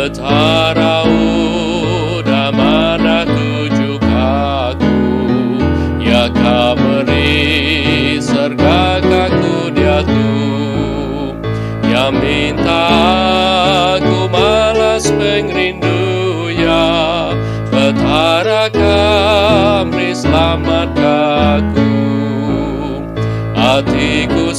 Betara udah mana tuju kaku, ya kameri serga kaku dia tu, ya minta aku malas pengrindu ya, betara kamri selamat kaku, hatiku